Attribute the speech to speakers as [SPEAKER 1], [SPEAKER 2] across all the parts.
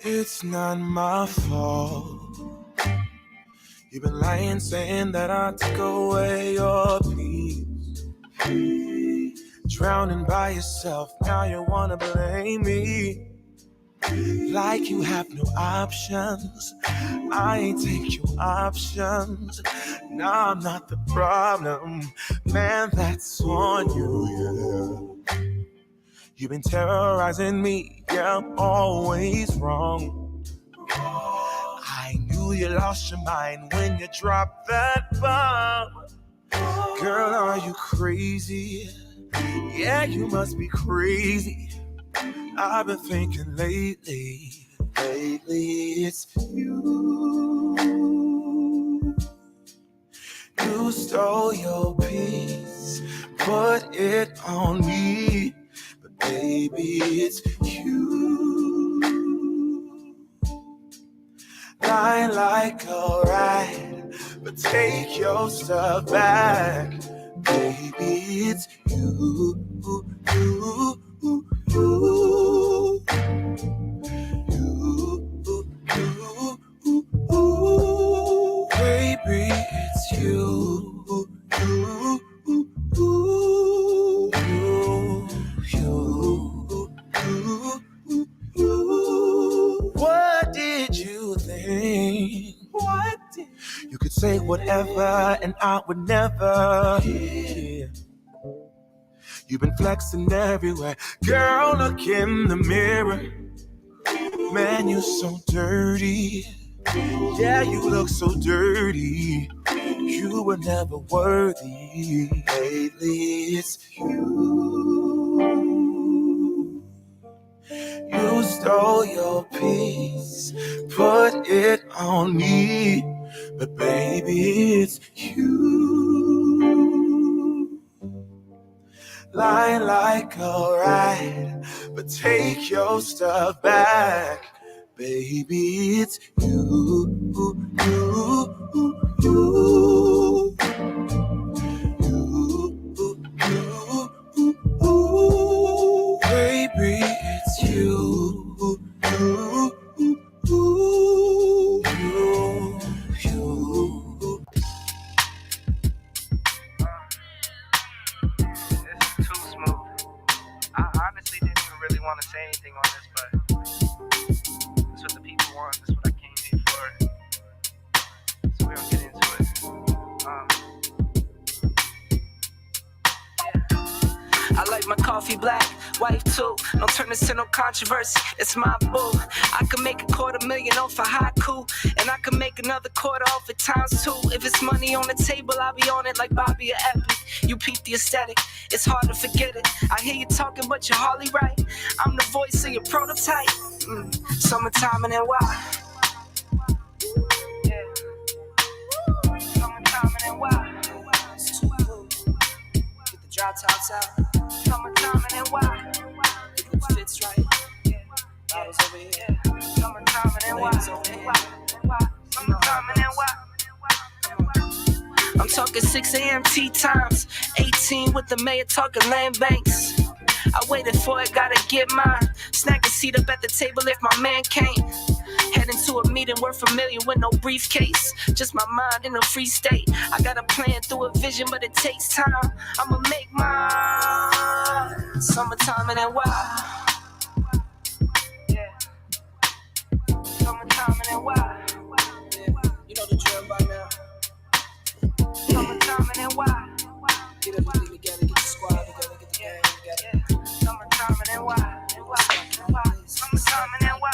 [SPEAKER 1] It's not my fault. You've been lying, saying that I took away your peace. Drowning by yourself, now you wanna blame me. Like you have no options. I ain't take your options. Nah, I'm not the problem. Man, that's on you, yeah. You've been terrorizing me, yeah, I'm always wrong. I knew you lost your mind when you dropped that bomb. Girl, are you crazy? Yeah, you must be crazy. I've been thinking lately it's you. You stole your peace, put it on me, but baby, it's you. Lie like a rat, but take your stuff back, baby, it's you. Baby, it's you. What did you think? What did you could say whatever and I would never hear. You've been flexing everywhere. Girl, look in the mirror. Man, you're so dirty. Yeah, you look so dirty. You were never worthy. Lately, it's you. You stole your peace, put it on me. But baby, it's you. Lie like a rat, but take your stuff back. Baby, it's you. Baby, it's you.
[SPEAKER 2] Honestly didn't even really want to say anything on this, but that's what the people want. That's what I came here for. So we're gonna get into it. I like my coffee black, wife too. Don't turn this to no controversy. It's my boo. I can make $250,000 off a haiku, and I can make another quarter off it ×2. If it's money on the table, I'll be on it like Bobby or Epic. You peep the aesthetic, it's hard to forget it. I hear you talking, but you're hardly right. I'm the voice of your prototype. Summertime and then why? Yeah. Summertime and then why? It's too cool. Get the drop tops out. Summertime and then why? Get the fits right. Yeah. Bottles over here. Summertime and then why? Summertime and then why? I'm talking 6 a.m. tea times, 18 with the mayor talking land banks. I waited for it, gotta get mine. Snag a seat up at the table if my man came. Heading to a meeting worth $1 million with no briefcase. Just my mind in a free state. I got a plan through a vision, but it takes time. I'ma make mine. Summertime and then why? Yeah. Summertime and then why? Yeah. You know the drill by now. Summertime and then why? Get everything together, get the squad together, get the gang together. Summertime and then why? Summertime and then why?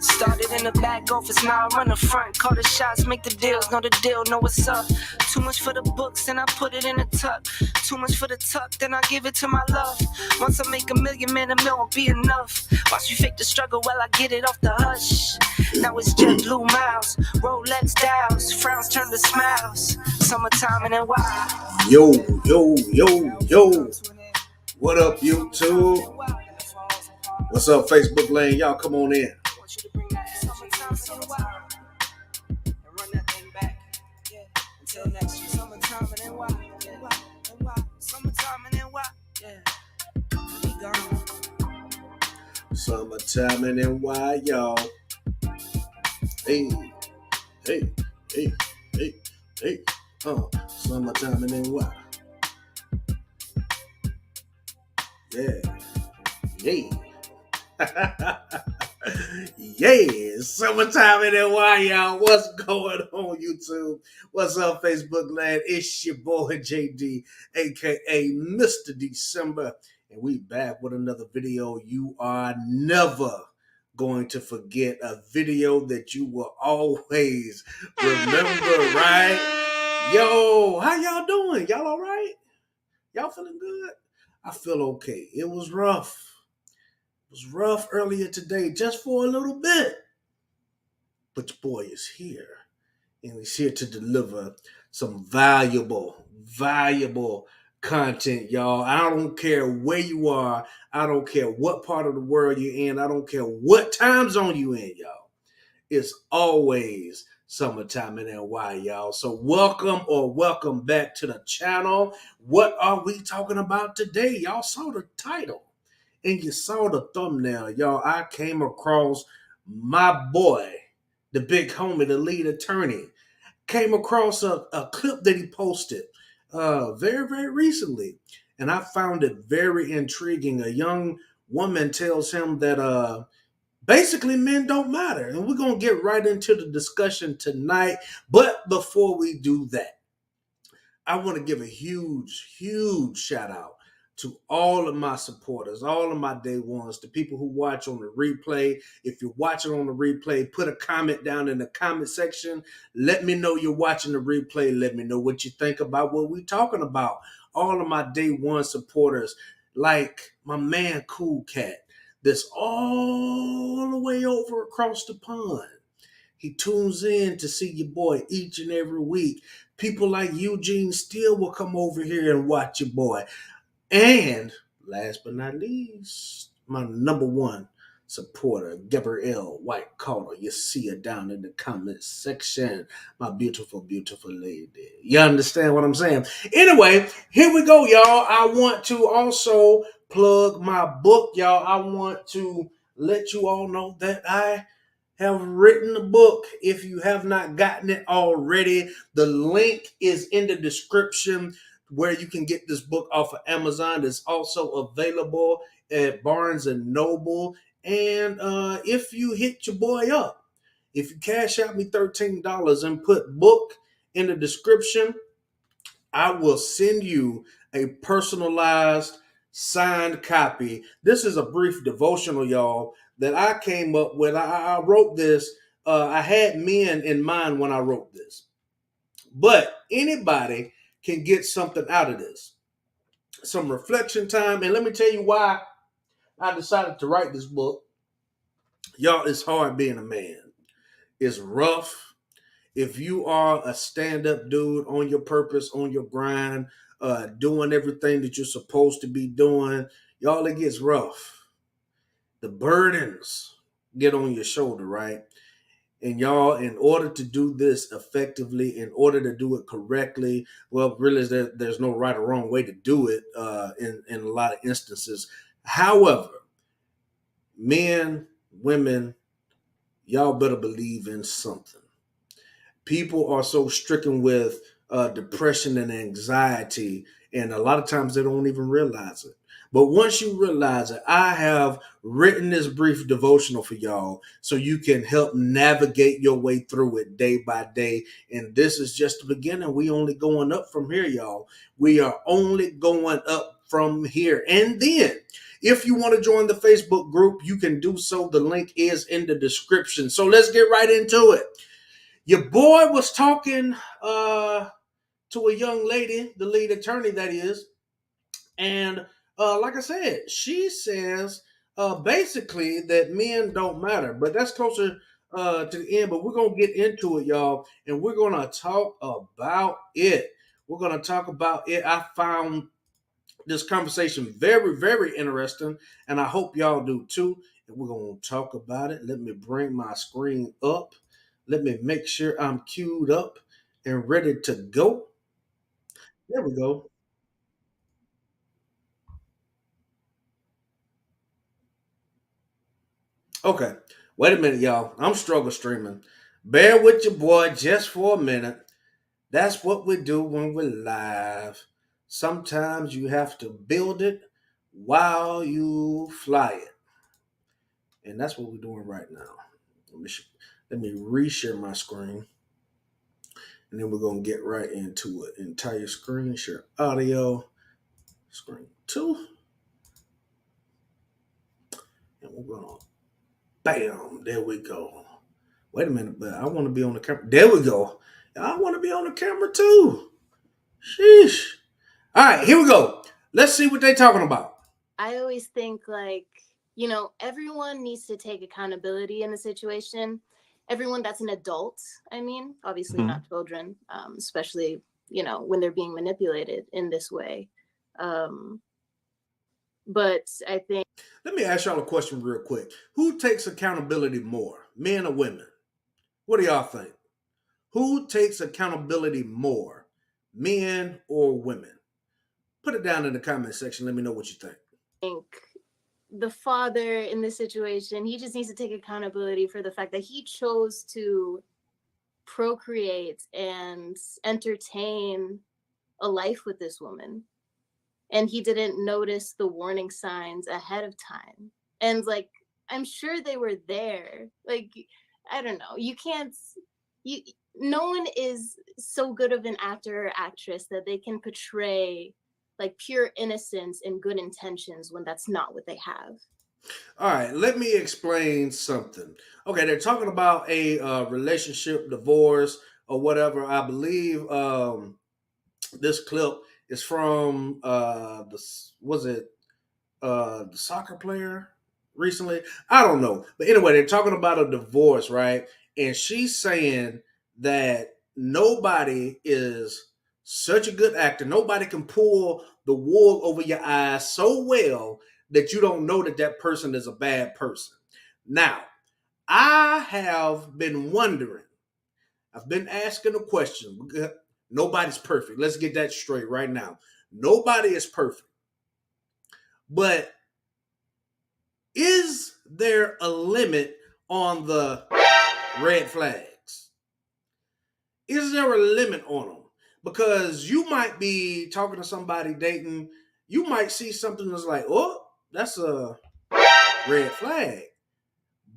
[SPEAKER 2] Started in the back office, now I run the front. Call the shots, make the deals, know the deal, know what's up. Too much for the books, then I put it in a tuck. Too much for the tuck, then I give it to my love. Once I make $1 million, man, $1 million won't be enough. Watch me fake the struggle while I get it off the hush. Now it's jet blue miles, Rolex dials, frowns turn to smiles. Summertime and then why?
[SPEAKER 3] Yo. What up, YouTube? What's up, Facebook Lane? Y'all come on in.
[SPEAKER 2] Until next year. Summertime and then why? Summertime and then why? Yeah. We gone.
[SPEAKER 3] Summertime and why y'all? Hey, hey, hey, hey, hey. Summertime and why? Yeah, yeah. Yeah, summertime in NY, y'all. What's going on, YouTube? What's up, Facebook land? It's your boy JD, aka Mr. December, and we back with another video. You are never going to forget, a video that you will always remember, right? Yo, how y'all doing? Y'all all right? Y'all feeling good? I feel okay. It was rough. It was rough earlier today, just for a little bit. But your boy is here, and he's here to deliver some valuable content, y'all. I don't care where you are. I don't care what part of the world you're in. I don't care what time zone you in, y'all. It's always summertime in NY, y'all. So welcome back to the channel. What are we talking about today? Y'all saw the title and you saw the thumbnail, y'all. I came across my boy, the big homie, the lead attorney. Came across a clip that he posted very recently, and I found it very intriguing. A young woman tells him that basically men don't matter, and we're gonna get right into the discussion tonight. But before we do that, I want to give a huge shout out to all of my supporters, all of my day ones, the people who watch on the replay. If you're watching on the replay, put a comment down in the comment section. Let me know you're watching the replay. Let me know what you think about what we're talking about. All of my day one supporters, like my man Cool Cat, that's all the way over across the pond. He tunes in to see your boy each and every week. People like Eugene Steele will come over here and watch your boy. And last but not least, my number one supporter, Gabrielle White Caudle. You see her down in the comment section. My beautiful lady. You understand what I'm saying? Anyway, here we go, y'all. I want to also plug my book, y'all. I want to let you all know that I have written a book. If you have not gotten it already, the link is in the description where you can get this book off of Amazon. It's also available at Barnes and Noble. And if you hit your boy up, if you cash out me $13 and put book in the description, I will send you a personalized signed copy. This is a brief devotional, y'all, that I came up with. I wrote this. I had men in mind when I wrote this, but anybody can get something out of this. Some reflection time. And let me tell you why I decided to write this book. Y'all, it's hard being a man. It's rough. If you are a stand-up dude on your purpose, on your grind, doing everything that you're supposed to be doing, y'all, it gets rough. The burdens get on your shoulder, right? And y'all, in order to do this effectively, in order to do it correctly, well, really, there's no right or wrong way to do it in a lot of instances. However, men, women, y'all better believe in something. People are so stricken with depression and anxiety, and a lot of times they don't even realize it. But once you realize it, I have written this brief devotional for y'all so you can help navigate your way through it day by day. And this is just the beginning. We only going up from here, y'all. We are only going up from here. And then if you want to join the Facebook group, you can do so. The link is in the description. So let's get right into it. Your boy was talking to a young lady, the lead attorney that is, and like I said, she says basically that men don't matter, but that's closer to the end. But we're gonna get into it, y'all, and we're gonna talk about it. We're gonna talk about it. I found this conversation very interesting, and I hope y'all do too. And we're gonna talk about it. Let me bring my screen up. Let me make sure I'm queued up and ready to go. There we go. Okay. Wait a minute, y'all. I'm struggle streaming. Bear with your boy just for a minute. That's what we do when we're live. Sometimes you have to build it while you fly it. And that's what we're doing right now. Let me reshare my screen. And then we're going to get right into it. Entire screen, share audio, screen 2. And we're going to, bam, there we go. Wait a minute, but I want to be on the camera. There we go. I want to be on the camera too. Sheesh. All right, here we go. Let's see what they're talking about.
[SPEAKER 4] I always think like, everyone needs to take accountability in the situation. Everyone that's an adult, I mean, obviously not children, especially, when they're being manipulated in this way. But I think.
[SPEAKER 3] Let me ask y'all a question real quick. Who takes accountability more, men or women? What do y'all think? Who takes accountability more, men or women? Put it down in the comment section. Let me know what you think.
[SPEAKER 4] I think the father in this situation, he just needs to take accountability for the fact that he chose to procreate and entertain a life with this woman. And he didn't notice the warning signs ahead of time. And like, I'm sure they were there. Like, I don't know. No one is so good of an actor or actress that they can portray like pure innocence and good intentions when that's not what they have.
[SPEAKER 3] All right, let me explain something. Okay, they're talking about a relationship, divorce, or whatever. I believe this clip is from the soccer player recently? I don't know, but anyway, they're talking about a divorce, right? And she's saying that nobody is such a good actor. Nobody can pull the wool over your eyes so well that you don't know that that person is a bad person. Now, I have been wondering, I've been asking a question. Nobody's perfect. Let's get that straight right now. Nobody is perfect. But is there a limit on the red flags? Is there a limit on them? Because you might be talking to somebody, dating, you might see something that's like, oh, that's a red flag.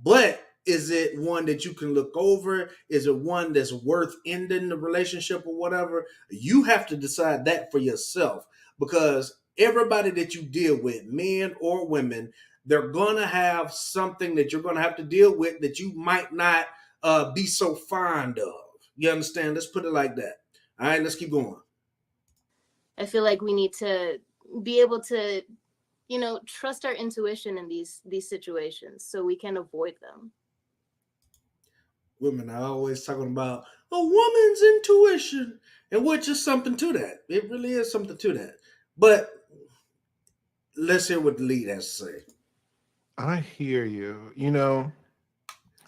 [SPEAKER 3] But is it one that you can look over? Is it one that's worth ending the relationship or whatever? You have to decide that for yourself, because everybody that you deal with, men or women, they're going to have something that you're going to have to deal with that you might not be so fond of. You understand? Let's put it like that. All right, let's keep going.
[SPEAKER 4] I feel like we need to be able to, trust our intuition in these situations so we can avoid them.
[SPEAKER 3] Women are always talking about a woman's intuition, and which is something to that. It really is something to that. But let's hear what the lead has to say.
[SPEAKER 5] I hear you.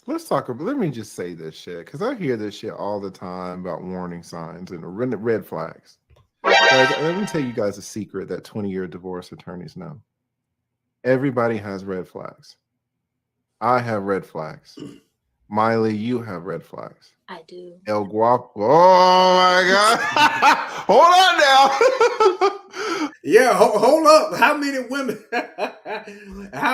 [SPEAKER 5] Let's talk about, let me just say this shit, because I hear this shit all the time about warning signs and red flags. Guys, let me tell you guys a secret that 20-year divorce attorneys know. Everybody has red flags. I have red flags. Miley, you have red flags.
[SPEAKER 4] I do.
[SPEAKER 5] El Guapo. Oh my God. Hold on now.
[SPEAKER 3] Yeah, hold up. How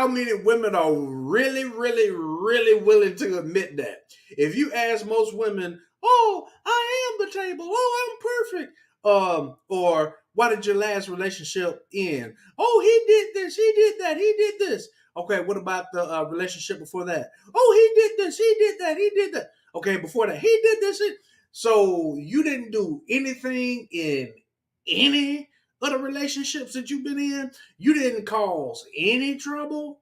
[SPEAKER 3] many women are really, really, really willing to admit that? If you ask most women, oh, I am the table. Oh, I'm perfect. Or why did your last relationship end? Oh, he did this, he did that, he did this. Okay, what about the relationship before that? Oh, he did this, he did that, he did that. Okay, before that, he did this. So you didn't do anything in any other relationships that you've been in? You didn't cause any trouble?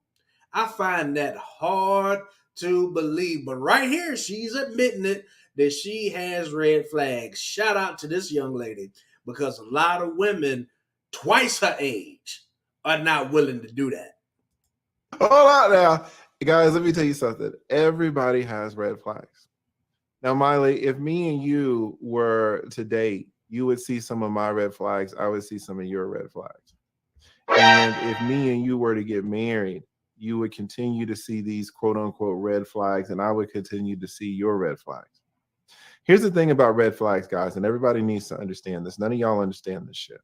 [SPEAKER 3] I find that hard to believe. But right here, she's admitting it, that she has red flags. Shout out to this young lady, because a lot of women twice her age are not willing to do that.
[SPEAKER 5] Hold on now. Guys, let me tell you something. Everybody has red flags. Now, Miley, if me and you were to date, you would see some of my red flags. I would see some of your red flags. And if me and you were to get married, you would continue to see these quote unquote red flags, and I would continue to see your red flags. Here's the thing about red flags, guys, and everybody needs to understand this. None of y'all understand this shit.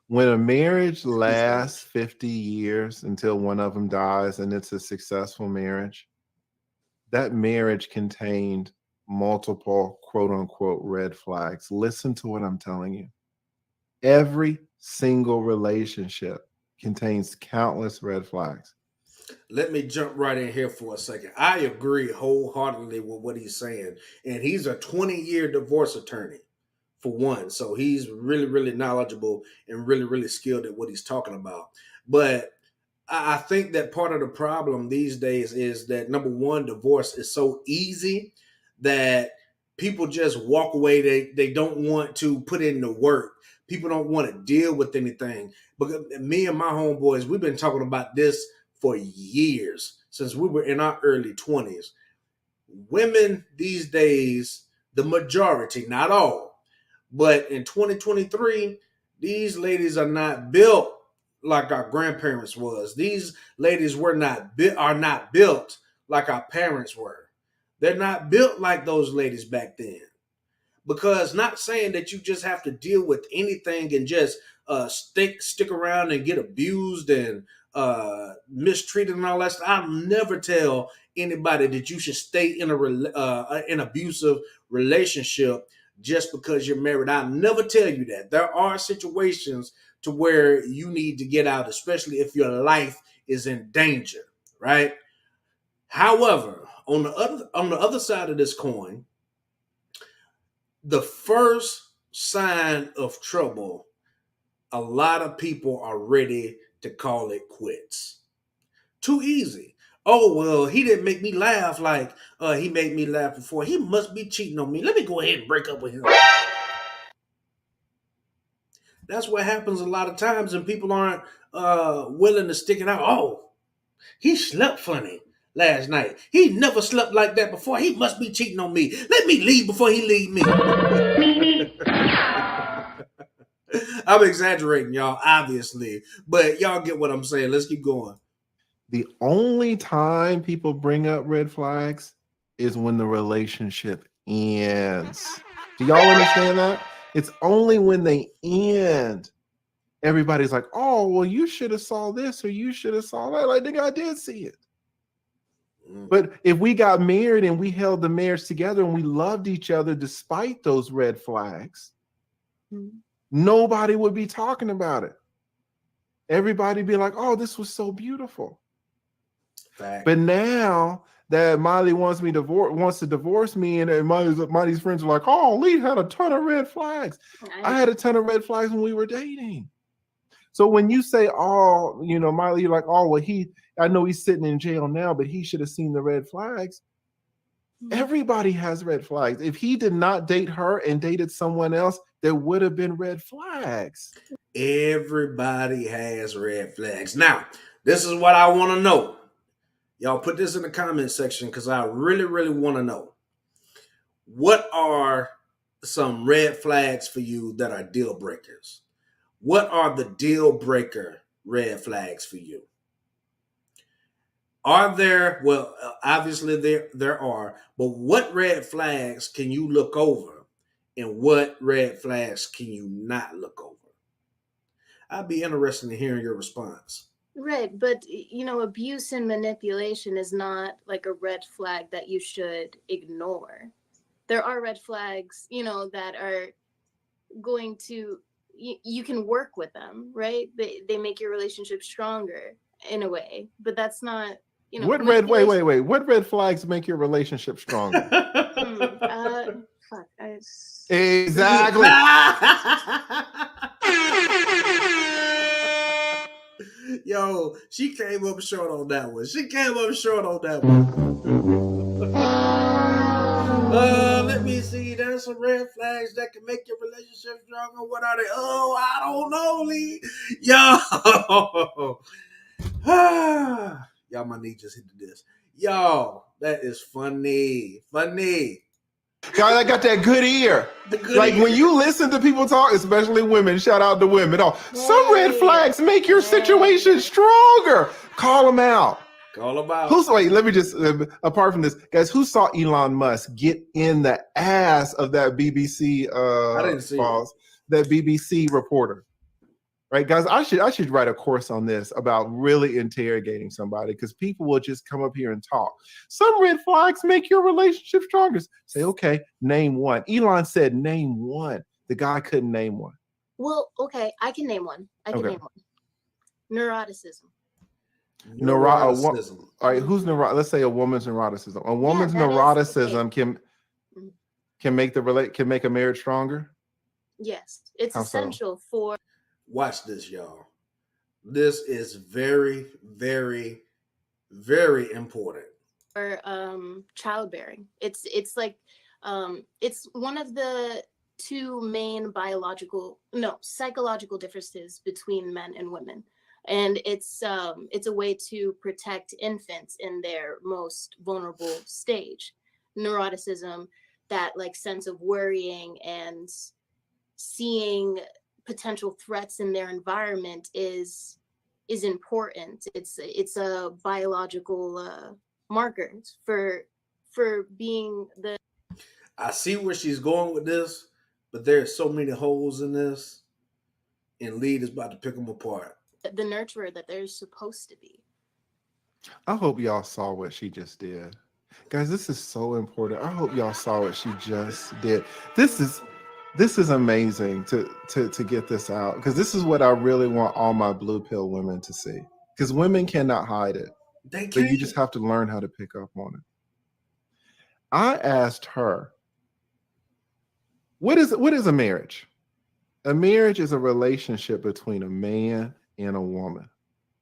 [SPEAKER 5] When a marriage lasts 50 years until one of them dies and it's a successful marriage, that marriage contained multiple quote unquote red flags. Listen to what I'm telling you. Every single relationship contains countless red flags.
[SPEAKER 3] Let me jump right in here for a second. I agree wholeheartedly with what he's saying. And he's a 20-year divorce attorney, for one. So he's really, really knowledgeable and really, really skilled at what he's talking about. But I think that part of the problem these days is that, number one, divorce is so easy that people just walk away. They don't want to put in the work. People don't want to deal with anything. But me and my homeboys, we've been talking about this for years, since we were in our early 20s. Women these days, the majority, not all, but in 2023, these ladies are not built like our grandparents was. These ladies are not built like our parents were. They're not built like those ladies back then. Because, not saying that you just have to deal with anything and just stick around and get abused and mistreated and all that stuff. I'll never tell anybody that you should stay in an abusive relationship just because you're married. I'll never tell you that. There are situations to where you need to get out, especially if your life is in danger, right? However, on the other side of this coin, the first sign of trouble, a lot of people are ready to call it quits. Too easy. Oh, well, he didn't make me laugh like he made me laugh before. He must be cheating on me. Let me go ahead and break up with him. That's what happens a lot of times, and people aren't willing to stick it out. Oh, he slept funny last night. He never slept like that before. He must be cheating on me. Let me leave before he leave me. I'm exaggerating, y'all, obviously, but y'all get what I'm saying. Let's keep going.
[SPEAKER 5] The only time people bring up red flags is when the relationship ends. Do y'all understand that? It's only when they end. Everybody's like, oh, well, you should have saw this or you should have saw that. Like, nigga, I did see it. But if we got married and we held the marriage together and we loved each other despite those red flags, nobody would be talking about it. Everybody be like, oh, this was so beautiful. Fact. But now that Miley wants to divorce me, and Miley's friends are like, oh, Lee had a ton of red flags. I had a ton of red flags when we were dating. So when you say, oh, you know, Miley, you're like, oh, well, I know he's sitting in jail now, but he should have seen the red flags. Everybody has red flags. If he did not date her and dated someone else, there would have been red flags.
[SPEAKER 3] Everybody has red flags. Now, this is what I want to know. Y'all put this in the comment section because I really, really want to know. What are some red flags for you that are deal breakers? What are the deal breaker red flags for you? Are there, well, obviously there are, but what red flags can you look over and what red flags can you not look over? I'd be interested in hearing your response.
[SPEAKER 4] Right, but you know, abuse and manipulation is not like a red flag that you should ignore. There are red flags, you know, that are going to, you can work with them, right? They make your relationship stronger in a way, but that's not, you know.
[SPEAKER 5] Wait. What red flags make your relationship stronger? Exactly.
[SPEAKER 3] Yo, she came up short on that one. Let me see. There's some red flags that can make your relationship stronger. What are they? Oh, I don't know, Lee. Yo. Y'all, my knee just hit the disc. Yo, that is funny.
[SPEAKER 5] God, I got that good ear. When you listen to people talk, especially women, shout out to women. Some red flags make your situation stronger. Call them out.
[SPEAKER 3] Call them out.
[SPEAKER 5] Wait, let me just, apart from this, guys, who saw Elon Musk get in the ass of that BBC
[SPEAKER 3] I didn't see
[SPEAKER 5] boss, that BBC reporter? Right, guys, I should write a course on this about really interrogating somebody, because people will just come up here and talk. Some red flags make your relationship stronger. Say, okay, name one. Elon said, name one. The guy couldn't name one.
[SPEAKER 4] Well, okay, I can name one. Name one. Neuroticism.
[SPEAKER 3] Neuroticism.
[SPEAKER 5] All right, who's neurotic? Let's say a woman's neuroticism. A woman's neuroticism can make a marriage stronger.
[SPEAKER 4] Yes, it's essential for.
[SPEAKER 3] Watch this, y'all. This is very, very, very important.
[SPEAKER 4] For childbearing. It's like it's one of the two main psychological differences between men and women. And it's a way to protect infants in their most vulnerable stage. Neuroticism, that like sense of worrying and seeing potential threats in their environment is important. It's a biological marker for being the.
[SPEAKER 3] I see where she's going with this, but there's so many holes in this, and Lead is about to pick them apart.
[SPEAKER 4] The nurturer that they're supposed to be.
[SPEAKER 5] I hope y'all saw what she just did. Guys, this is so important. I hope y'all saw what she just did. This is amazing to get this out, because this is what I really want all my blue pill women to see. Because women cannot hide it.
[SPEAKER 3] They can't.
[SPEAKER 5] But you just have to learn how to pick up on it. I asked her, what is a marriage? A marriage is a relationship between a man and a woman.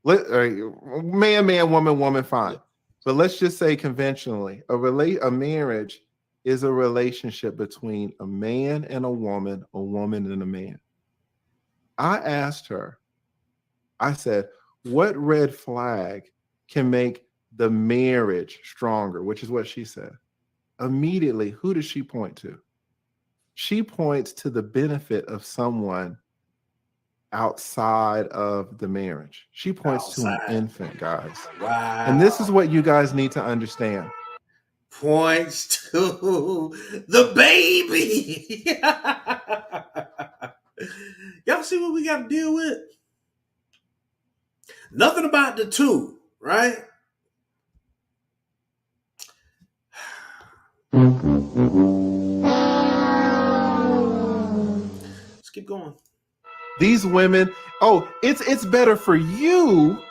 [SPEAKER 5] Man, woman, fine. But let's just say conventionally, a marriage is a relationship between a man and a woman and a man. I asked her, I said, what red flag can make the marriage stronger? Which is what she said. Immediately, who does she point to? She points to the benefit of someone outside of the marriage. She points to an infant, guys.
[SPEAKER 3] Wow.
[SPEAKER 5] And this is what you guys need to understand.
[SPEAKER 3] Points to the baby. Y'all see what we got to deal with? Nothing about the two, right? Let's keep going.
[SPEAKER 5] These women, it's better for you.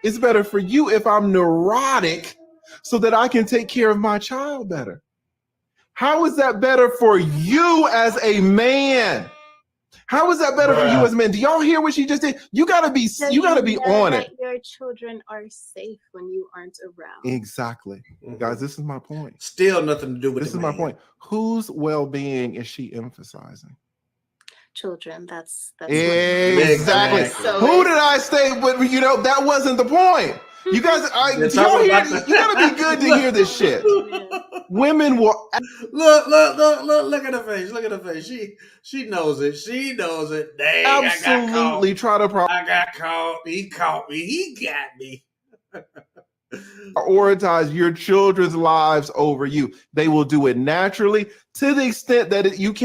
[SPEAKER 5] It's better for you if I'm neurotic so that I can take care of my child better. How is that better for you as a man? How is that better for you as a man? Do y'all hear what she just did? You gotta be on it.
[SPEAKER 4] Your children are safe when you aren't around.
[SPEAKER 5] Exactly. Mm-hmm. Guys, this is my point.
[SPEAKER 3] Still nothing to do with
[SPEAKER 5] this. Is my point. Whose well-being is she emphasizing?
[SPEAKER 4] Children. That's
[SPEAKER 5] exactly. So who did I say? But that wasn't the point. You guys, y'all hear? You gotta be good to hear this shit. Women will
[SPEAKER 3] look at her face. Look at her face. She knows it. She knows it. Dang,
[SPEAKER 5] absolutely try to.
[SPEAKER 3] I got caught. He caught me. He got me.
[SPEAKER 5] Prioritize your children's lives over you. They will do it naturally to the extent that you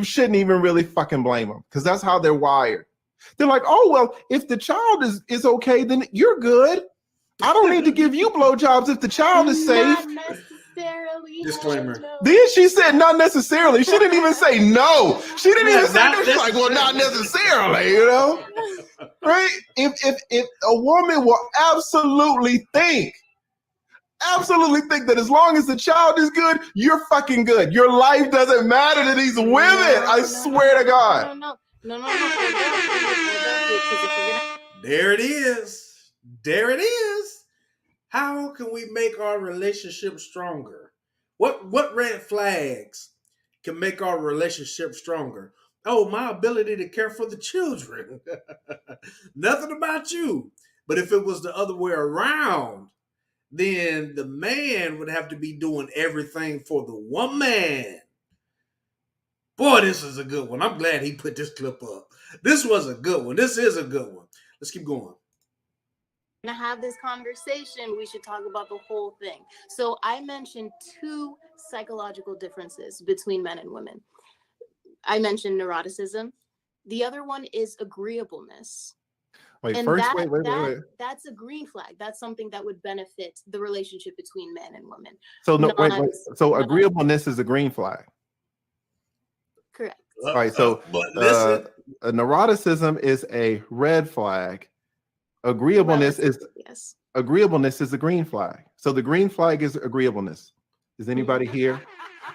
[SPEAKER 5] shouldn't even really fucking blame them, because that's how they're wired. They're like, oh well, if the child is okay, then you're good. I don't need to give you blowjobs if the child is safe.
[SPEAKER 4] Not necessarily.
[SPEAKER 3] Disclaimer.
[SPEAKER 5] Then she said not necessarily. She didn't even say no. She didn't even say that. She's like, well, not necessarily, right? If a woman will absolutely think that as long as the child is good, you're fucking good. Your life doesn't matter to these women. I swear to God.
[SPEAKER 4] No.
[SPEAKER 3] There it is. There it is. How can we make our relationship stronger? What red flags can make our relationship stronger? Oh, my ability to care for the children. Nothing about you. But if it was the other way around, then the man would have to be doing everything for the woman. Boy, this is a good one. I'm glad he put this clip up. This was a good one. This is a good one. Let's keep going.
[SPEAKER 4] to have this conversation, we should talk about the whole thing. So I mentioned 2 psychological differences between men and women. I mentioned neuroticism. The other one is agreeableness.
[SPEAKER 5] Wait,
[SPEAKER 4] And
[SPEAKER 5] first, wait.
[SPEAKER 4] that's a green flag. That's something that would benefit the relationship between men and women.
[SPEAKER 5] So no, wait. So
[SPEAKER 4] not-
[SPEAKER 5] agreeableness is a green flag.
[SPEAKER 4] Correct.
[SPEAKER 5] All right. So
[SPEAKER 3] but listen,
[SPEAKER 5] neuroticism is a red flag. Agreeableness is
[SPEAKER 4] yes.
[SPEAKER 5] Agreeableness is a green flag. So the green flag is agreeableness. Is anybody here?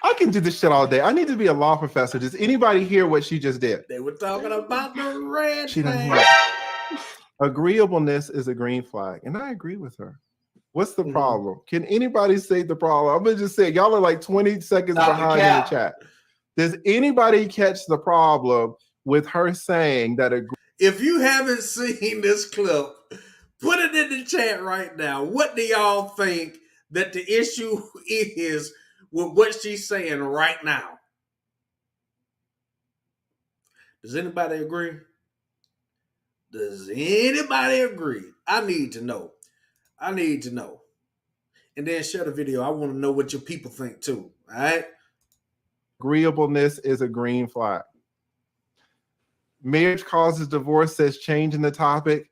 [SPEAKER 5] I can do this shit all day. I need to be a law professor. Does anybody hear what she just did?
[SPEAKER 3] they were talking about the red
[SPEAKER 5] She doesn't hear
[SPEAKER 3] flag.
[SPEAKER 5] it. Agreeableness is a green flag, and I agree with her. What's the problem? Can anybody say the problem? I'm gonna just say y'all are like 20 seconds behind in the chat. Does anybody catch the problem with her saying that?
[SPEAKER 3] If you haven't seen this clip, put it in the chat right now. What do y'all think that the issue is with what she's saying right now? Does anybody agree? Does anybody agree? I need to know. I need to know. And then share the video. I want to know what your people think too. All right?
[SPEAKER 5] Agreeableness is a green flag. Marriage causes divorce says change in the topic.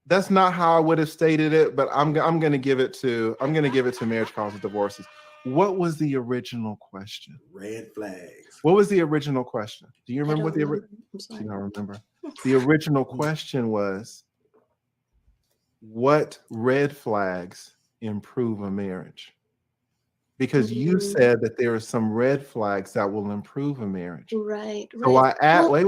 [SPEAKER 5] That's not how I would have stated it, but I'm going to give it to marriage causes divorces. What was the original question?
[SPEAKER 3] Red flags.
[SPEAKER 5] What was the original question? Do you remember what the original?
[SPEAKER 4] I
[SPEAKER 5] don't remember. The original question was, what red flags improve a marriage? Because you said that there are some red flags that will improve a marriage.
[SPEAKER 4] Right.
[SPEAKER 5] So I asked, wait.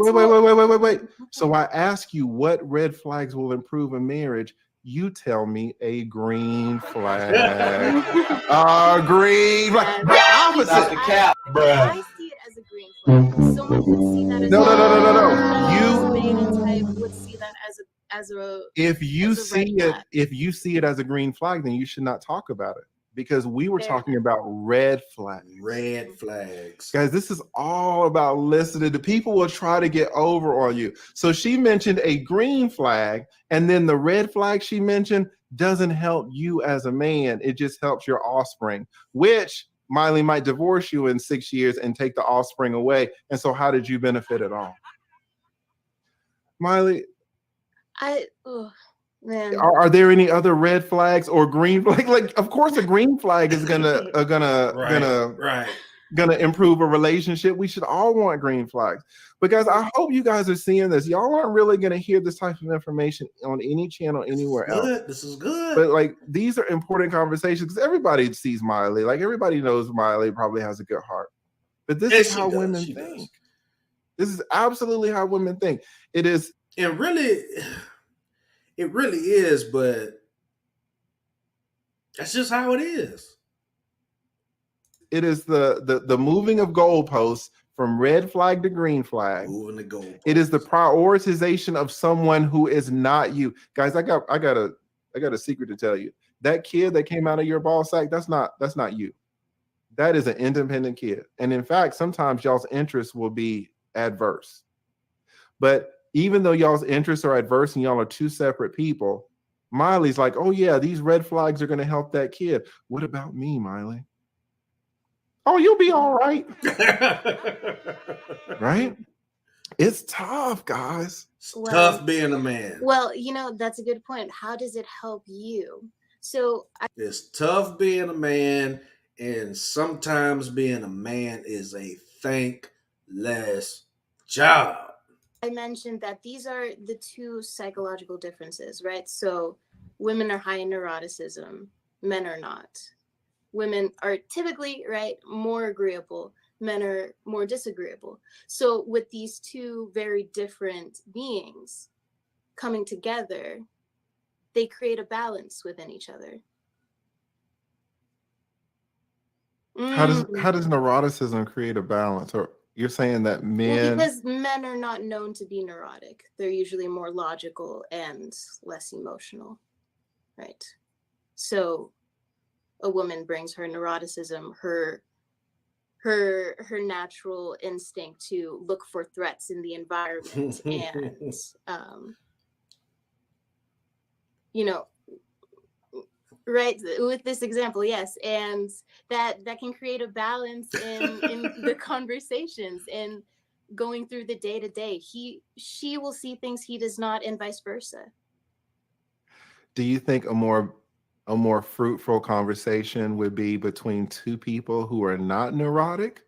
[SPEAKER 5] So I ask you, what red flags will improve a marriage? You tell me a green flag. Green flag. The opposite.
[SPEAKER 4] I see it as a green flag. Someone would see that as
[SPEAKER 5] no.
[SPEAKER 4] You would see that as a.
[SPEAKER 5] If you see it as a green flag, then you should not talk about it. Because we were talking about red flags.
[SPEAKER 3] Red flags.
[SPEAKER 5] Guys, this is all about listening. The people will try to get over on you. So she mentioned a green flag, and then the red flag she mentioned doesn't help you as a man. It just helps your offspring, which Miley might divorce you in 6 years and take the offspring away. And so how did you benefit at all? Miley?
[SPEAKER 4] Man.
[SPEAKER 5] Are there any other red flags or green flag? Like, of course, a green flag is gonna improve a relationship. We should all want green flags. But guys, I hope you guys are seeing this. Y'all aren't really gonna hear this type of information on any channel anywhere else.
[SPEAKER 3] This is good.
[SPEAKER 5] But like, these are important conversations because everybody sees Miley. Like, everybody knows Miley probably has a good heart. But this is how women think. This is absolutely how women think. It is,
[SPEAKER 3] and really. It really is, but that's just how it is.
[SPEAKER 5] It is the moving of goalposts from red flag to green flag.
[SPEAKER 3] Moving the goalposts. It
[SPEAKER 5] is the prioritization of someone who is not you. Guys, I got a secret to tell you. That kid that came out of your ball sack, that's not you. That is an independent kid. And in fact, sometimes y'all's interests will be adverse. But even though y'all's interests are adverse and y'all are 2 separate people, Miley's like, oh yeah, these red flags are going to help that kid. What about me, Miley? Oh, you'll be all right. Right? It's tough, guys.
[SPEAKER 3] Tough being a man.
[SPEAKER 4] Well, that's a good point. How does it help you? So
[SPEAKER 3] it's tough being a man, and sometimes being a man is a thankless job.
[SPEAKER 4] I mentioned that these are the 2 psychological differences, right? So women are high in neuroticism, men are not. Women are typically, right, more agreeable, men are more disagreeable. So with these 2 very different beings coming together, they create a balance within each other.
[SPEAKER 5] How does neuroticism create a balance? Or you're saying that men...
[SPEAKER 4] Well, because men are not known to be neurotic. They're usually more logical and less emotional, right? So a woman brings her neuroticism, her natural instinct to look for threats in the environment and, Right, with this example, yes, and that can create a balance in the conversations and going through the day to day. She will see things he does not, and vice versa.
[SPEAKER 5] Do you think a more fruitful conversation would be between two people who are not neurotic,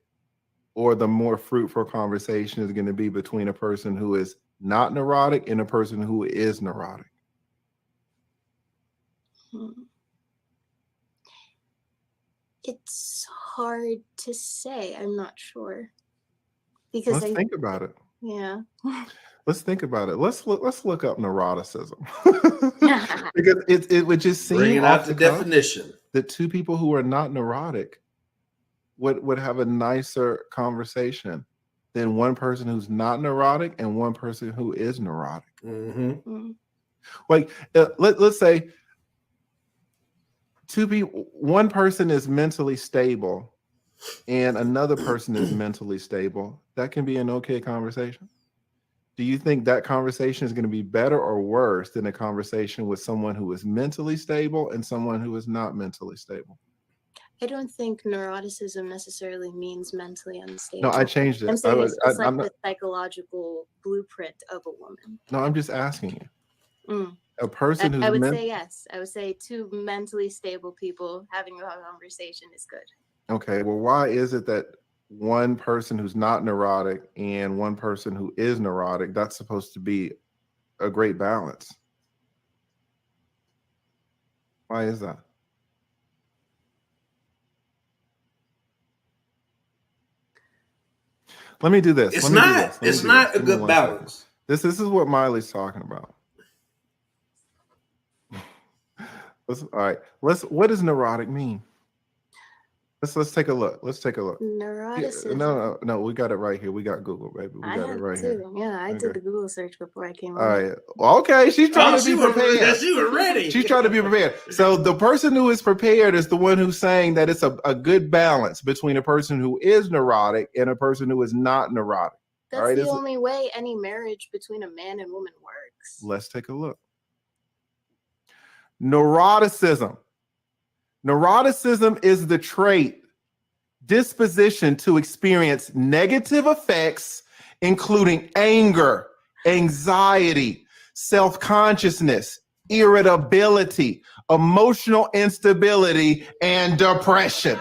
[SPEAKER 5] or the more fruitful conversation is going to be between a person who is not neurotic and a person who is neurotic?
[SPEAKER 4] It's hard to say. I'm not sure because
[SPEAKER 5] Let's think about it.
[SPEAKER 4] yeah.
[SPEAKER 5] Let's think about it. Let's look up neuroticism because it would just
[SPEAKER 3] Bring
[SPEAKER 5] seem
[SPEAKER 3] it out
[SPEAKER 5] off
[SPEAKER 3] the
[SPEAKER 5] the cuff
[SPEAKER 3] definition.
[SPEAKER 5] that two people who are not neurotic would have a nicer conversation than one person who's not neurotic and one person who is neurotic.
[SPEAKER 3] Mm-hmm.
[SPEAKER 5] Like let's say two people, one person is mentally stable and another person is mentally stable. That can be an okay conversation. Do you think that conversation is going to be better or worse than a conversation with someone who is mentally stable and someone who is not mentally stable?
[SPEAKER 4] I don't think neuroticism necessarily means mentally unstable.
[SPEAKER 5] No, I changed it.
[SPEAKER 4] I'm saying it's just like
[SPEAKER 5] I'm not,
[SPEAKER 4] the psychological blueprint of a woman.
[SPEAKER 5] no, I'm just asking you. A person who's
[SPEAKER 4] I would say yes. I would say two mentally stable people having a conversation is good.
[SPEAKER 5] Okay, well, why is it that one person who's not neurotic and one person who is neurotic, that's supposed to be a great balance? Why is that? Let me do this.
[SPEAKER 3] It's not a good balance.
[SPEAKER 5] This is what Miley's talking about. All right. What does neurotic mean? Let's take a look.
[SPEAKER 4] Neuroticism.
[SPEAKER 5] No. We got it right here. We got Google, baby. We got it right here.
[SPEAKER 4] Yeah, I did the Google search before I came on.
[SPEAKER 5] All right. Okay. She's trying to be prepared.
[SPEAKER 3] She was ready.
[SPEAKER 5] She's trying to be prepared. So the person who is prepared is the one who's saying that it's a good balance between a person who is neurotic and a person who is not neurotic.
[SPEAKER 4] That's
[SPEAKER 5] all right?
[SPEAKER 4] the only way any marriage between a man and woman works.
[SPEAKER 5] Let's take a look. Neuroticism. Neuroticism is the trait, disposition to experience negative effects, including anger, anxiety, self-consciousness, irritability, emotional instability, and depression.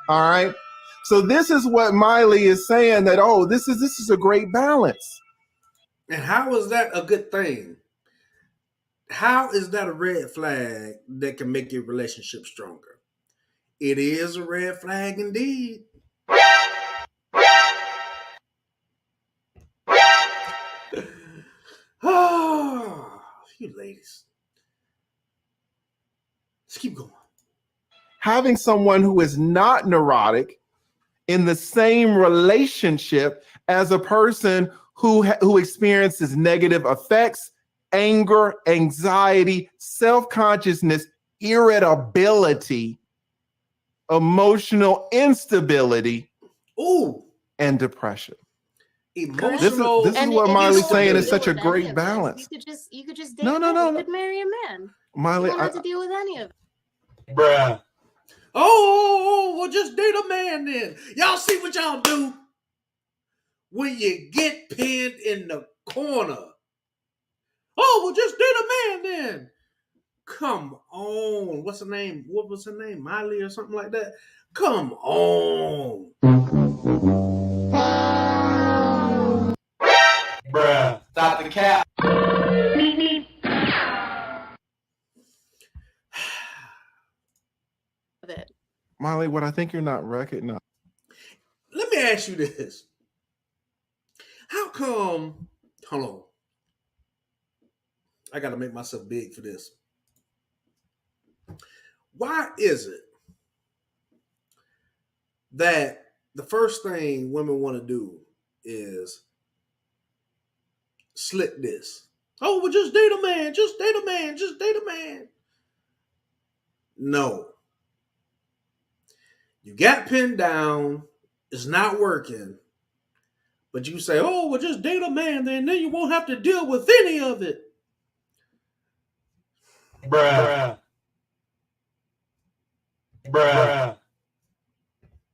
[SPEAKER 5] All right. So this is what Miley is saying, that, oh, this is a great balance.
[SPEAKER 3] And how is that a good thing? How is that a red flag that can make your relationship stronger? It is a red flag indeed. Oh, you ladies. Let's keep going.
[SPEAKER 5] Having someone who is not neurotic in the same relationship as a person who experiences negative effects, anger, anxiety, self-consciousness, irritability, emotional instability, and depression.
[SPEAKER 3] Emotional.
[SPEAKER 5] This is what Miley's saying is such a great balance.
[SPEAKER 4] You could just date
[SPEAKER 5] no.
[SPEAKER 4] You could marry a man.
[SPEAKER 5] Miley,
[SPEAKER 4] you don't have to deal with any of it.
[SPEAKER 3] Bruh. Oh, well, just date a man then. Y'all see what y'all do when you get pinned in the corner. Oh, well, just date a man then. Come on. What's her name? What was her name? Miley or something like that? Come on.
[SPEAKER 2] Bruh. Stop the cap.
[SPEAKER 5] Miley, what I think you're not recognizing.
[SPEAKER 3] Let me ask you this. How come, hold on. I got to make myself big for this. Why is it that the first thing women want to do is slip this? Oh, well, just date a man. Just date a man. Just date a man. No. You got pinned down. It's not working. But you say, oh, well, just date a man then you won't have to deal with any of it.
[SPEAKER 2] Bruh.
[SPEAKER 3] Bruh.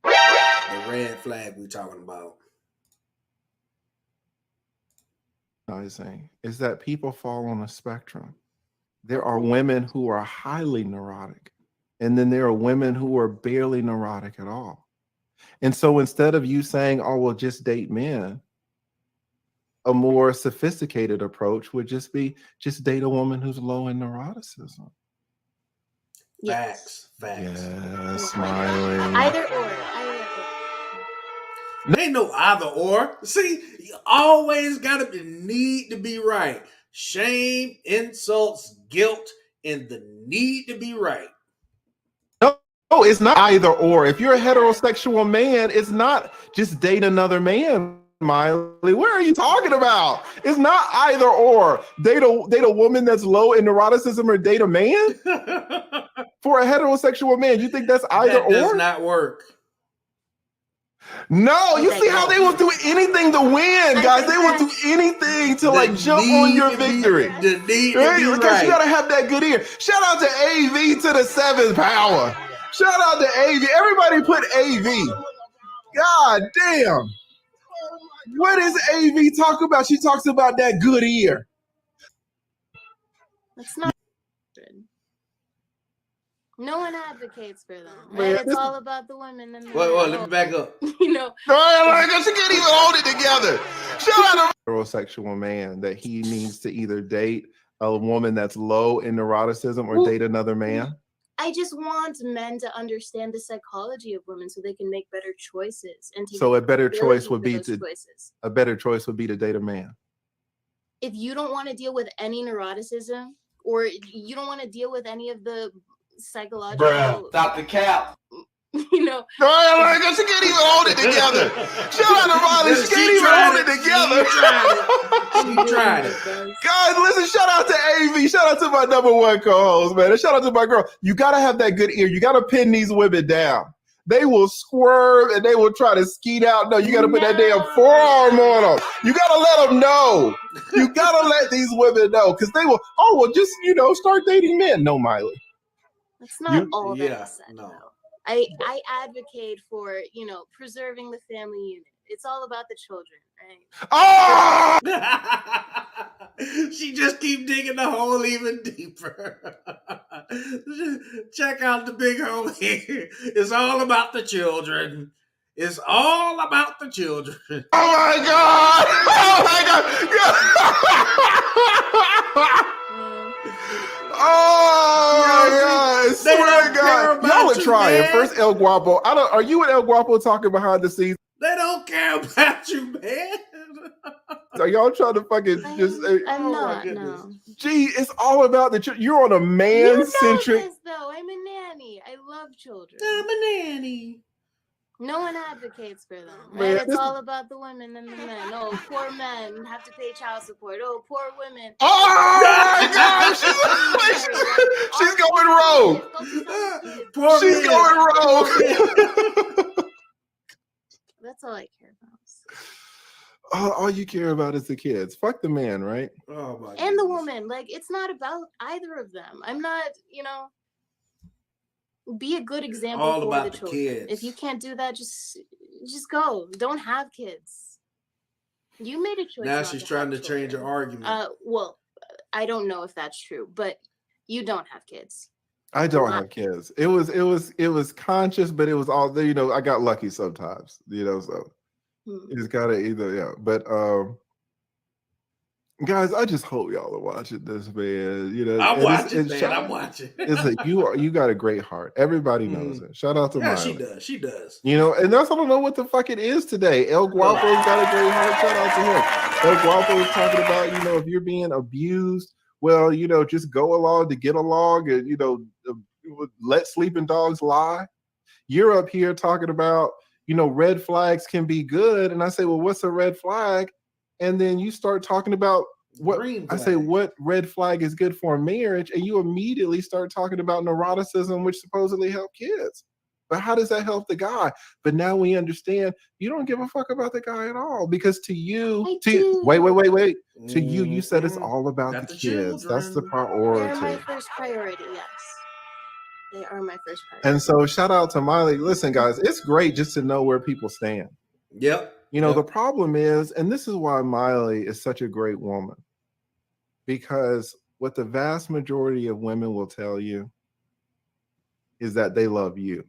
[SPEAKER 3] The red flag we talking about.
[SPEAKER 5] Is that people fall on a spectrum. There are women who are highly neurotic, and then there are women who are barely neurotic at all. And so instead of you saying, oh, well, just date men, a more sophisticated approach would just be just date a woman who's low in neuroticism.
[SPEAKER 3] Facts.
[SPEAKER 5] Yeah, smiling.
[SPEAKER 4] Either or.
[SPEAKER 3] There ain't no either or. See, you always gotta need to be right. Shame, insults, guilt, and the need to be right.
[SPEAKER 5] No, it's not either or. If you're a heterosexual man, it's not just date another man, Miley. What are you talking about? It's not either or. Date a woman that's low in neuroticism or date a man? For a heterosexual man, you think that's either or?
[SPEAKER 3] That does not work.
[SPEAKER 5] No, you see how they will do anything to win, guys. They will do anything to like jump on your victory. Because you gotta have that good ear. Shout out to AV to the 7th power. Shout out to AV. Everybody put AV. God damn. What does AV talk about? She talks about that good ear.
[SPEAKER 4] That's not good. No one advocates for them. Right? It's all about the women and the
[SPEAKER 3] Wait, let me back up.
[SPEAKER 4] You know.
[SPEAKER 5] She can't even hold it together. Shout out to a heterosexual man that he needs to either date a woman that's low in neuroticism or date another man.
[SPEAKER 4] I just want men to understand the psychology of women so they can make better choices. And
[SPEAKER 5] so a better choice would be to date a man.
[SPEAKER 4] If you don't want to deal with any neuroticism or you don't want to deal with any of the psychological.
[SPEAKER 2] Bruh, stop the cap.
[SPEAKER 4] You know.
[SPEAKER 5] She can't even hold it together. Shout out to Riley. She can't even hold it together.
[SPEAKER 3] She tried it.
[SPEAKER 5] Guys, listen, shout out to AV. Shout out to my #1 co-host, man. And shout out to my girl. You got to have that good ear. You got to pin these women down. They will swerve and they will try to skeet out. No, you got to put that damn forearm on them. You got to let them know. You got to let these women know because they will, just, start dating men. No, Miley.
[SPEAKER 4] That's not all that I said,
[SPEAKER 3] no.
[SPEAKER 4] though. I advocate for, preserving the family unit. It's all about the children, right?
[SPEAKER 5] Oh!
[SPEAKER 3] She just keep digging the hole even deeper. Check out the big hole here. It's all about the children. It's all about the children.
[SPEAKER 5] Oh my God! Oh my God! I swear to God, y'all are trying. First, El Guapo. Are you and El Guapo talking behind the scenes?
[SPEAKER 3] They don't care about you, man.
[SPEAKER 5] Are y'all trying to fucking just?
[SPEAKER 4] I'm not. No.
[SPEAKER 5] Gee, it's all about the. You're on a man-centric.
[SPEAKER 4] You know this, though. I'm a nanny. I love children.
[SPEAKER 3] I'm a nanny.
[SPEAKER 4] No one advocates for them.
[SPEAKER 5] Man,
[SPEAKER 4] right? It's all about the women and the men. Oh, poor men have to pay child support. Oh, poor women.
[SPEAKER 5] Oh my God! She's going rogue.
[SPEAKER 3] Poor
[SPEAKER 5] She's going rogue.
[SPEAKER 4] That's all I care about.
[SPEAKER 5] All you care about is the kids. Fuck the man, right?
[SPEAKER 3] Oh my
[SPEAKER 4] and the woman. Like, it's not about either of them. I'm not, be a good example
[SPEAKER 3] all
[SPEAKER 4] for
[SPEAKER 3] about
[SPEAKER 4] the
[SPEAKER 3] the
[SPEAKER 4] children.
[SPEAKER 3] kids.
[SPEAKER 4] If you can't do that, just go. Don't have kids. You made a choice.
[SPEAKER 3] Now she's trying to change her argument.
[SPEAKER 4] Well, I don't know if that's true, but you don't have kids.
[SPEAKER 5] I don't have kids. It was conscious, but it was all I got lucky sometimes, so it's gotta either, but guys, I just hope y'all are watching this, man.
[SPEAKER 3] I'm watching, man. I'm watching.
[SPEAKER 5] You got a great heart. Everybody knows it. Shout out to Miley.
[SPEAKER 3] She does.
[SPEAKER 5] And that's I don't know what the fuck it is today. El Guapo's got a great heart. Shout out to him. El Guapo is talking about, if you're being abused, well, just go along to get along and, let sleeping dogs lie. You're up here talking about, red flags can be good. And I say, well, what's a red flag? And then you start talking about what red flag is good for a marriage. And you immediately start talking about neuroticism, which supposedly help kids. But how does that help the guy? But now we understand you don't give a fuck about the guy at all because to you, wait. To you said it's all about the kids. That's the priority.
[SPEAKER 4] They're my first priority, yes. They are my first priority.
[SPEAKER 5] And so shout out to Miley. Listen, guys, it's great just to know where people stand.
[SPEAKER 3] Yep.
[SPEAKER 5] You know, the problem is, and this is why Miley is such a great woman, because what the vast majority of women will tell you is that they love you.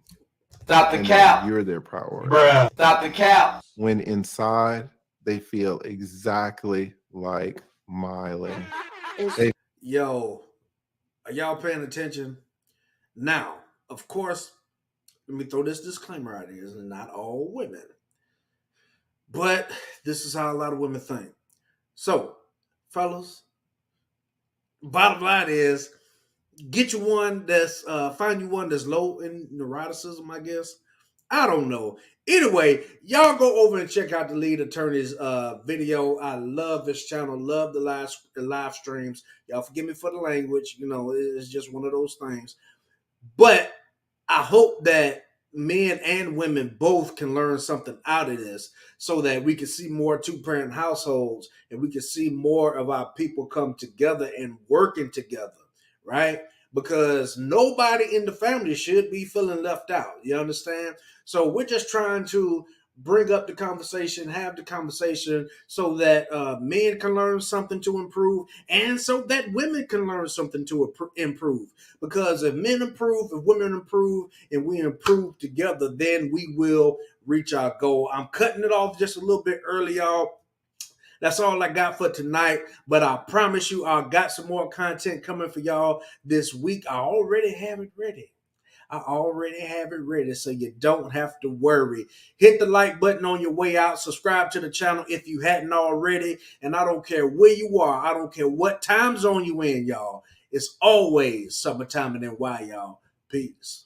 [SPEAKER 2] Stop the cap.
[SPEAKER 5] You're their priority.
[SPEAKER 2] Bruh. Stop the cap.
[SPEAKER 5] When inside, they feel exactly like Miley.
[SPEAKER 3] Yo, are y'all paying attention? Now, of course, let me throw this disclaimer out here. It's not all women. But this is how a lot of women think. So, fellas, bottom line is, get you one that's find you one that's low in neuroticism, I guess. I don't know. Anyway, y'all go over and check out the lead attorney's video. I love this channel. Love the live streams. Y'all forgive me for the language. You know, it's just one of those things. But I hope that men and women both can learn something out of this so that we can see more two-parent households and we can see more of our people come together and working together, right? Because nobody in the family should be feeling left out. You understand? So we're just trying to bring up the conversation, have the conversation so that men can learn something to improve and so that women can learn something to improve. Because if men improve, if women improve, and we improve together, then we will reach our goal. I'm cutting it off just a little bit early, y'all. That's all I got for tonight. But I promise you, I got some more content coming for y'all this week. I already have it ready. So you don't have to worry. Hit the like button on your way out. Subscribe to the channel if you hadn't already. And I don't care where you are. I don't care what time zone you in, y'all. It's always summertime in NY, y'all. Peace.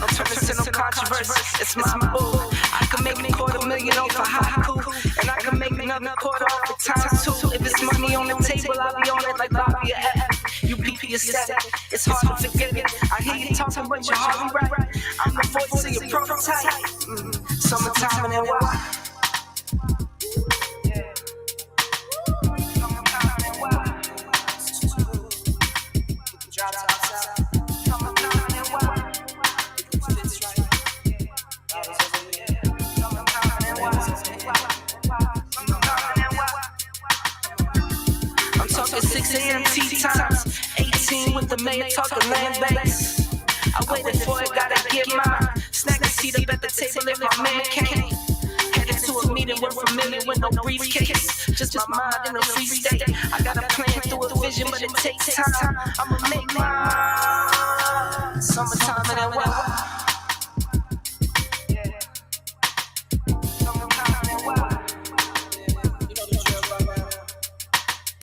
[SPEAKER 2] I'm turning to no controversy. It's my boo. I can make $250,000 off a haiku, and I can make another quarter off of times two. If it's money on the table, I'll be on it like Bobby or F. You PP is static. It's hard to forget it. I hear you talking, but you're hardly right. I'm the voice of your prototype. Summertime in NY. I'm talking 6 a.m. tea times, 18 with the mayor talking land base. I waited for it, gotta get mine. Snack a seat up at the table if my man came. Headed to a meeting with familiar with no briefcase. Just my mind in a free state. I got a plan through a vision, but it takes time. I'ma make mine. Summertime in NY.